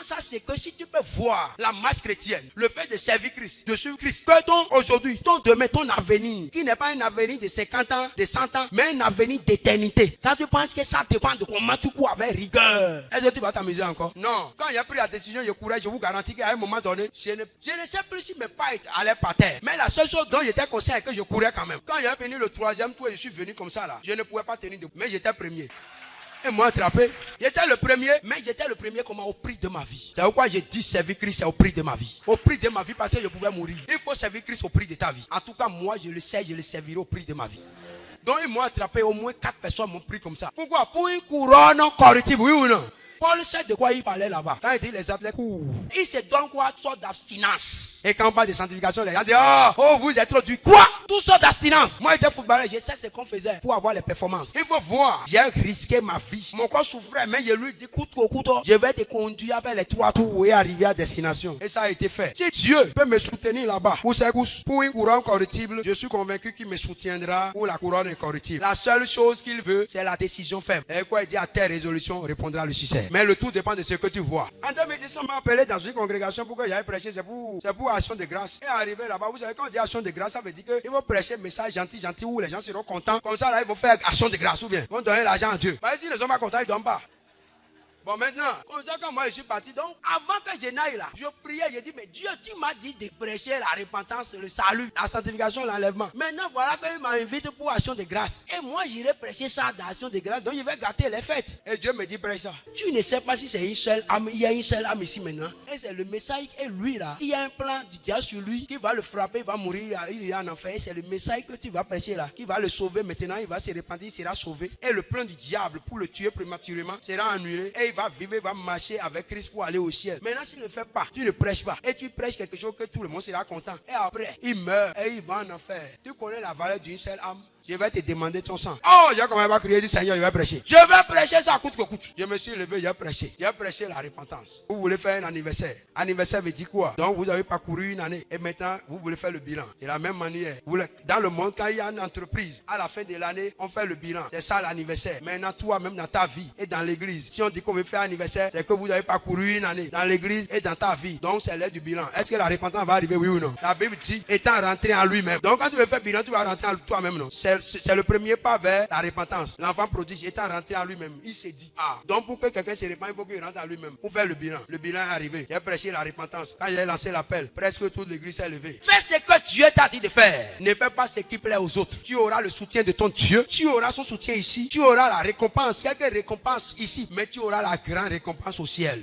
ça c'est que si tu peux voir la marche chrétienne, le fait de servir Christ, de suivre Christ, que ton aujourd'hui, ton demain, ton avenir, qui n'est pas un avenir de 50 ans, de 100 ans, mais un avenir d'éternité. Quand tu penses que ça dépend de comment tu cours avec rigueur, est-ce que tu vas t'amuser encore? Non. Quand il a pris la décision, je courais, je vous garantis qu'à un moment donné, je ne sais plus si mes pas allaient par terre. Mais la seule chose dont j'étais conscient est que je courais quand même. Quand il a fini le 3e tour et je suis venu comme ça là, je ne pouvais pas tenir debout, mais j'étais premier. Et moi attrapé. J'étais le premier, mais j'étais le premier comment au prix de ma vie. C'est pourquoi j'ai dit servir Christ, c'est au prix de ma vie. Au prix de ma vie parce que je pouvais mourir. Il faut servir Christ au prix de ta vie. En tout cas, moi je le sais, je le servirai au prix de ma vie. Donc ils m'ont attrapé, au moins 4 personnes m'ont pris comme ça. Pourquoi? Pour une couronne corruptible, oui ou non? Paul sait de quoi il parlait là-bas. Quand il dit les athlètes courent, il se donne quoi? Toute sorte d'abstinence. Et quand on parle de sanctification, les gens disent oh vous êtes trop dur. Quoi? Toutes sortes d'abstinence. Moi j'étais footballeur, je sais ce qu'on faisait pour avoir les performances. Il faut voir, j'ai risqué ma vie. Mon corps souffrait, mais je lui dis coûte que coûte, je vais te conduire vers les 3 tours et arriver à destination. Et ça a été fait. Si Dieu peut me soutenir là-bas, pour une couronne corruptible, je suis convaincu qu'il me soutiendra pour la couronne incorruptible. La seule chose qu'il veut, c'est la décision ferme. Et quoi il dit à telle résolution répondra le succès. Mais le tout dépend de ce que tu vois. En 2010, on m'a appelé dans une congrégation pour que j'aille prêcher. C'est pour action de grâce. Et arrivé là-bas, vous savez, quand on dit action de grâce, ça veut dire qu'il faut prêcher un message gentil où les gens seront contents. Comme ça, là, ils vont faire action de grâce ou bien. Ils vont donner l'argent à Dieu. Bah, si les hommes sont pas contents, ils ne donnent pas. Bon, maintenant, comme ça, quand moi je suis parti, donc, avant que je n'aille là, je priais, je dis, mais Dieu, tu m'as dit de prêcher la repentance, le salut, la sanctification, l'enlèvement. Maintenant, voilà qu'il m'a invité pour action de grâce. Et moi, j'irai prêcher ça dans action de grâce, donc je vais gâter les fêtes. Et Dieu me dit, prêche ça. Tu ne sais pas si c'est une seule âme, il y a une seule âme ici maintenant. Et c'est le message, et lui là, il y a un plan du diable sur lui, qui va le frapper, il va mourir, il est en enfer. Et c'est le message que tu vas prêcher là, qui va le sauver maintenant, il va se repentir, il sera sauvé. Et le plan du diable pour le tuer prématurément sera annulé. Et il va vivre, il va marcher avec Christ pour aller au ciel. Maintenant, s'il ne fait pas, tu ne prêches pas, et tu prêches quelque chose que tout le monde sera content. Et après, il meurt et il va en enfer. Tu connais la valeur d'une seule âme? Je vais te demander ton sang. Oh, j'ai commencé à crier du Seigneur, je vais prêcher. Je vais prêcher ça coûte que coûte. Je me suis levé, j'ai prêché. J'ai prêché la repentance. Vous voulez faire un anniversaire. Anniversaire veut dire quoi? Donc vous avez parcouru une année et maintenant vous voulez faire le bilan. De la même manière, dans le monde, quand il y a une entreprise, à la fin de l'année, on fait le bilan. C'est ça l'anniversaire. Maintenant, toi-même dans ta vie et dans l'église, si on dit qu'on veut faire un anniversaire, c'est que vous avez parcouru une année dans l'église et dans ta vie. Donc c'est l'heure du bilan. Est-ce que la repentance va arriver, oui ou non? La Bible dit, étant rentré en lui-même. Donc quand tu veux faire bilan, tu vas rentrer en toi-même, non? C'est le premier pas vers la repentance. L'enfant prodige étant rentré en lui-même, il s'est dit, donc pour que quelqu'un se répande, il faut qu'il rentre en lui-même. Pour faire le bilan. Le bilan est arrivé. J'ai prêché la repentance. Quand j'ai lancé l'appel, presque toute l'église s'est levée. Fais ce que Dieu t'a dit de faire. Ne fais pas ce qui plaît aux autres. Tu auras le soutien de ton Dieu. Tu auras son soutien ici. Tu auras la récompense. Quelques récompenses ici. Mais tu auras la grande récompense au ciel.